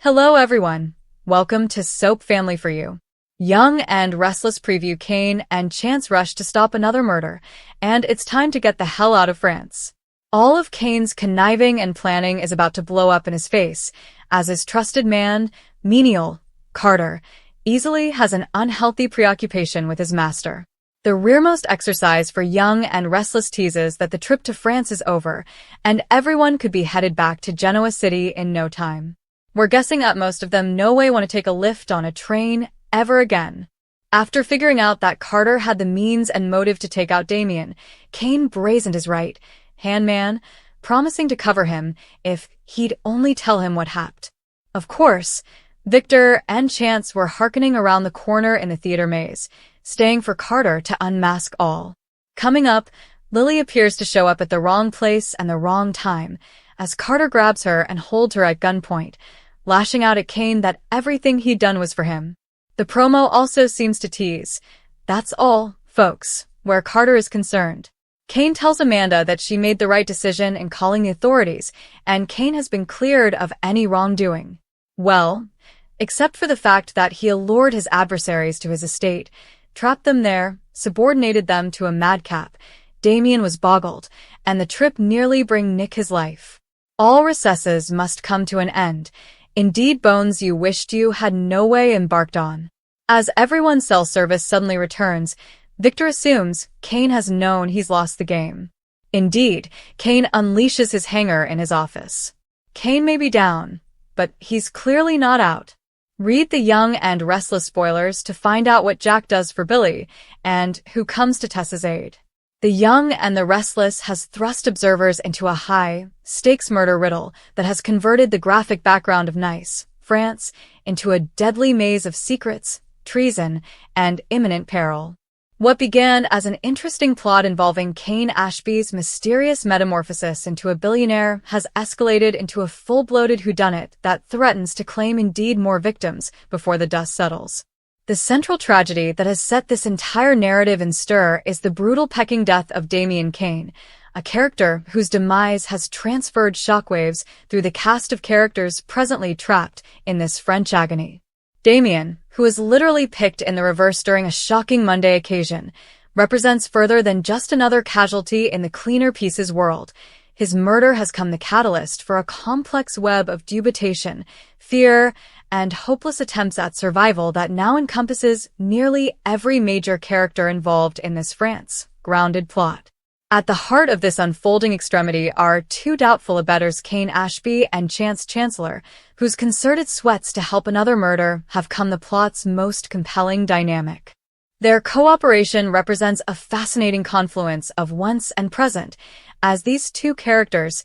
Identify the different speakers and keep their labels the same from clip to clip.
Speaker 1: Hello everyone. Welcome to Soap Family for You. Young and restless preview Kane and Chance rush to stop another murder, and it's time to get the hell out of France. All of Kane's conniving and planning is about to blow up in his face, as his trusted man, menial, Carter, easily has an unhealthy preoccupation with his master. The rearmost exercise for young and restless teases that the trip to France is over, and everyone could be headed back to Genoa City in no time. We're guessing that most of them no way want to take a lift on a train ever again. After figuring out that Carter had the means and motive to take out Damien, Kane brazened his right-hand man, promising to cover him if he'd only tell him what happened. Of course, Victor and Chance were hearkening around the corner in the theater maze, staying for Carter to unmask all. Coming up, Lily appears to show up at the wrong place and the wrong time, as Carter grabs her and holds her at gunpoint, lashing out at Kane that everything he'd done was for him. The promo also seems to tease, "That's all, folks, where Carter is concerned." Kane tells Amanda that she made the right decision in calling the authorities, and Kane has been cleared of any wrongdoing. Well, except for the fact that he allured his adversaries to his estate, trapped them there, subordinated them to a madcap. Damien was boggled, and the trip nearly bring Nick his life. All recesses must come to an end. Indeed, bones you wished you had no way embarked on. As everyone's cell service suddenly returns, Victor assumes Kane has known he's lost the game. Indeed, Kane unleashes his hanger in his office. Kane may be down, but he's clearly not out. Read the Young and Restless spoilers to find out what Jack does for Billy and who comes to Tessa's aid. The Young and the Restless has thrust observers into a high-stakes murder riddle that has converted the graphic background of Nice, France, into a deadly maze of secrets, treason, and imminent peril. What began as an interesting plot involving Kane Ashby's mysterious metamorphosis into a billionaire has escalated into a full-bloated whodunit that threatens to claim indeed more victims before the dust settles. The central tragedy that has set this entire narrative in stir is the brutal pecking death of Damien Kane, a character whose demise has transferred shockwaves through the cast of characters presently trapped in this French agony. Damien, who is literally picked in the reverse during a shocking Monday occasion, represents further than just another casualty in the cleaner pieces world. His murder has come the catalyst for a complex web of dubitation, fear, and hopeless attempts at survival that now encompasses nearly every major character involved in this France-grounded plot. At the heart of this unfolding extremity are two doubtful abettors, Kane Ashby and Chance Chancellor, whose concerted sweats to help another murder have come the plot's most compelling dynamic. Their cooperation represents a fascinating confluence of once and present, as these two characters,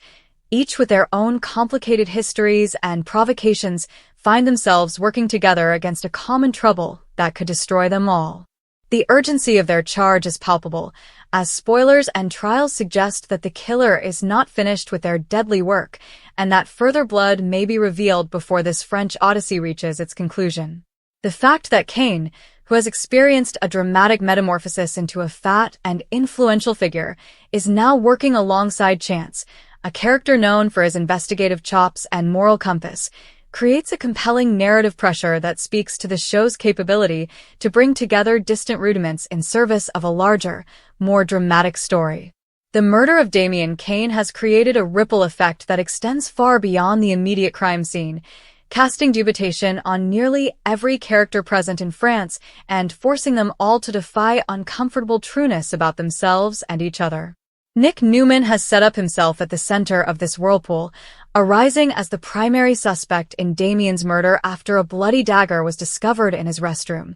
Speaker 1: each with their own complicated histories and provocations, find themselves working together against a common trouble that could destroy them all. The urgency of their charge is palpable, as spoilers and trials suggest that the killer is not finished with their deadly work, and that further blood may be revealed before this French odyssey reaches its conclusion. The fact that Kane, who has experienced a dramatic metamorphosis into a fat and influential figure, is now working alongside Chance, a character known for his investigative chops and moral compass, creates a compelling narrative pressure that speaks to the show's capability to bring together distant rudiments in service of a larger, more dramatic story. The murder of Damien Kane has created a ripple effect that extends far beyond the immediate crime scene, casting dubitation on nearly every character present in France and forcing them all to defy uncomfortable trueness about themselves and each other. Nick Newman has set up himself at the center of this whirlpool, arising as the primary suspect in Damien's murder after a bloody dagger was discovered in his restroom,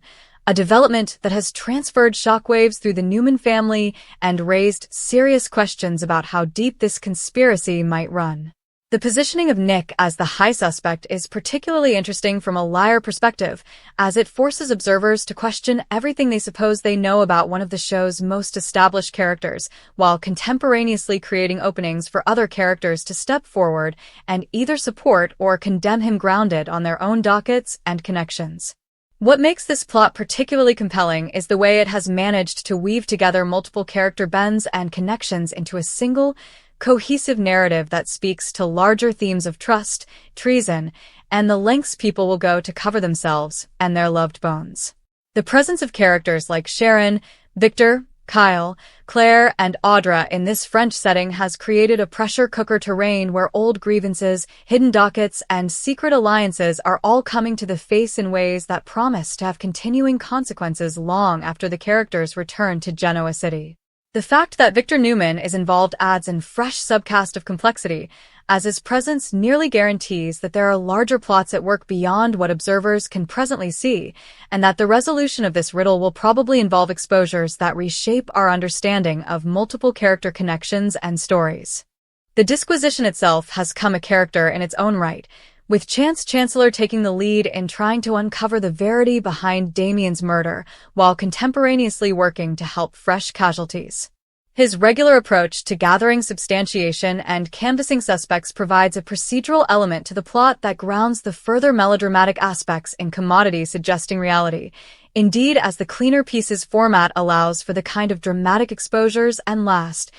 Speaker 1: a development that has transferred shockwaves through the Newman family and raised serious questions about how deep this conspiracy might run. The positioning of Nick as the high suspect is particularly interesting from a liar perspective, as it forces observers to question everything they suppose they know about one of the show's most established characters, while contemporaneously creating openings for other characters to step forward and either support or condemn him, grounded on their own dockets and connections. What makes this plot particularly compelling is the way it has managed to weave together multiple character bends and connections into a single, cohesive narrative that speaks to larger themes of trust, treason, and the lengths people will go to cover themselves and their loved bones. The presence of characters like Sharon, Victor, Kyle, Claire, and Audra in this French setting has created a pressure cooker terrain where old grievances, hidden dockets, and secret alliances are all coming to the face in ways that promise to have continuing consequences long after the characters return to Genoa City. The fact that Victor Newman is involved adds a fresh subcast of complexity, as his presence nearly guarantees that there are larger plots at work beyond what observers can presently see, and that the resolution of this riddle will probably involve exposures that reshape our understanding of multiple character connections and stories. The disquisition itself has come a character in its own right, with Chance Chancellor taking the lead in trying to uncover the verity behind Damien's murder, while contemporaneously working to help fresh casualties. His regular approach to gathering substantiation and canvassing suspects provides a procedural element to the plot that grounds the further melodramatic aspects in commodity suggesting reality. Indeed, as the cleaner pieces format allows for the kind of dramatic exposures and last,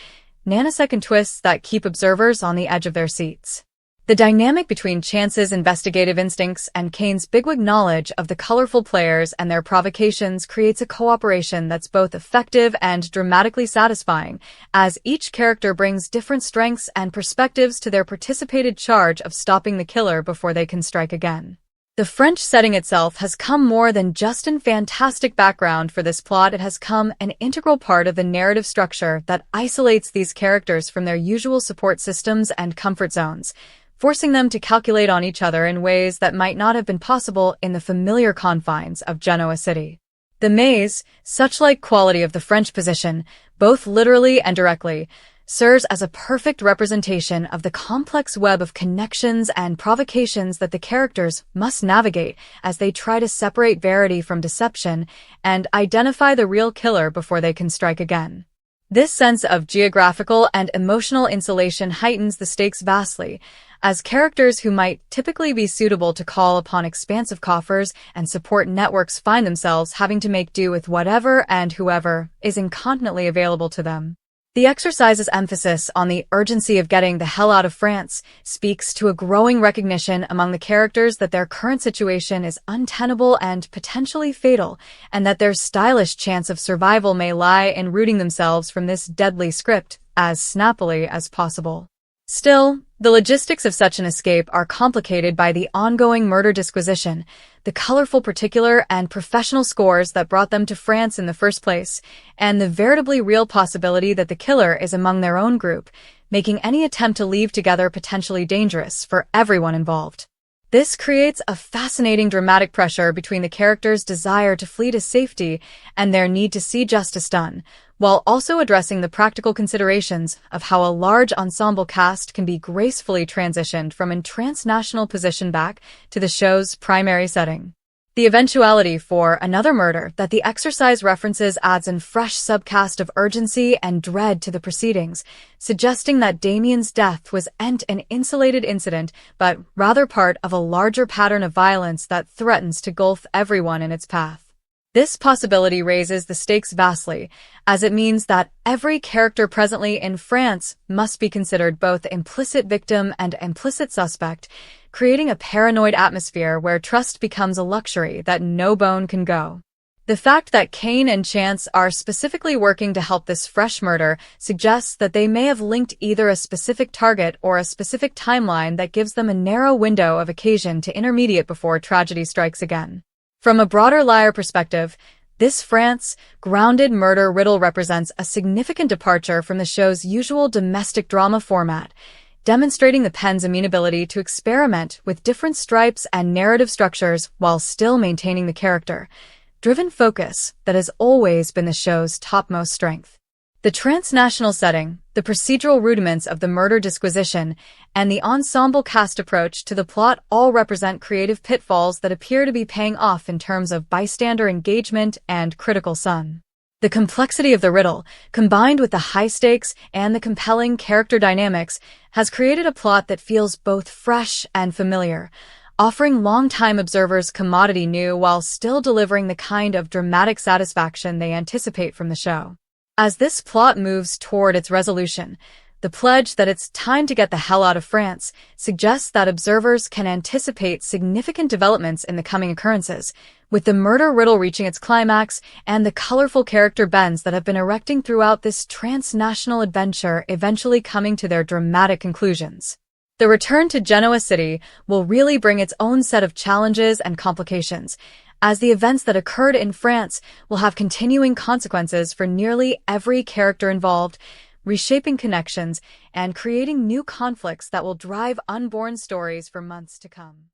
Speaker 1: nanosecond twists that keep observers on the edge of their seats. The dynamic between Chance's investigative instincts and Kane's bigwig knowledge of the colorful players and their provocations creates a cooperation that's both effective and dramatically satisfying, as each character brings different strengths and perspectives to their participated charge of stopping the killer before they can strike again. The French setting itself has come more than just a fantastic background for this plot. It has come an integral part of the narrative structure that isolates these characters from their usual support systems and comfort zones, forcing them to calculate on each other in ways that might not have been possible in the familiar confines of Genoa City. The maze, such like quality of the French position, both literally and directly, serves as a perfect representation of the complex web of connections and provocations that the characters must navigate as they try to separate verity from deception and identify the real killer before they can strike again. This sense of geographical and emotional insulation heightens the stakes vastly, as characters who might typically be suitable to call upon expansive coffers and support networks find themselves having to make do with whatever and whoever is incontinently available to them. The exercise's emphasis on the urgency of getting the hell out of France speaks to a growing recognition among the characters that their current situation is untenable and potentially fatal, and that their stylish chance of survival may lie in rooting themselves from this deadly script as snappily as possible. Still, the logistics of such an escape are complicated by the ongoing murder disquisition, the colorful particular and professional scores that brought them to France in the first place, and the veritably real possibility that the killer is among their own group, making any attempt to leave together potentially dangerous for everyone involved. This creates a fascinating dramatic pressure between the characters' desire to flee to safety and their need to see justice done, while also addressing the practical considerations of how a large ensemble cast can be gracefully transitioned from a transnational position back to the show's primary setting. The eventuality for another murder that the exercise references adds a fresh subcast of urgency and dread to the proceedings, suggesting that Damien's death wasn't an insulated incident, but rather part of a larger pattern of violence that threatens to engulf everyone in its path. This possibility raises the stakes vastly, as it means that every character presently in France must be considered both implicit victim and implicit suspect, creating a paranoid atmosphere where trust becomes a luxury that no bone can go. The fact that Kane and Chance are specifically working to help this fresh murder suggests that they may have linked either a specific target or a specific timeline that gives them a narrow window of occasion to intermediate before tragedy strikes again. From a broader liar perspective, this France-grounded murder riddle represents a significant departure from the show's usual domestic drama format, demonstrating the pen's amenability to experiment with different stripes and narrative structures while still maintaining the character-driven focus that has always been the show's topmost strength. The transnational setting, the procedural rudiments of the murder disquisition, and the ensemble cast approach to the plot all represent creative pitfalls that appear to be paying off in terms of bystander engagement and critical sun. The complexity of the riddle, combined with the high stakes and the compelling character dynamics, has created a plot that feels both fresh and familiar, offering long-time observers commodity new while still delivering the kind of dramatic satisfaction they anticipate from the show. As this plot moves toward its resolution, The pledge that it's time to get the hell out of France suggests that observers can anticipate significant developments in the coming occurrences, with the murder riddle reaching its climax and the colorful character bends that have been erecting throughout this transnational adventure eventually coming to their dramatic conclusions. The return to Genoa City will really bring its own set of challenges and complications, as the events that occurred in France will have continuing consequences for nearly every character involved, reshaping connections and creating new conflicts that will drive unborn stories for months to come.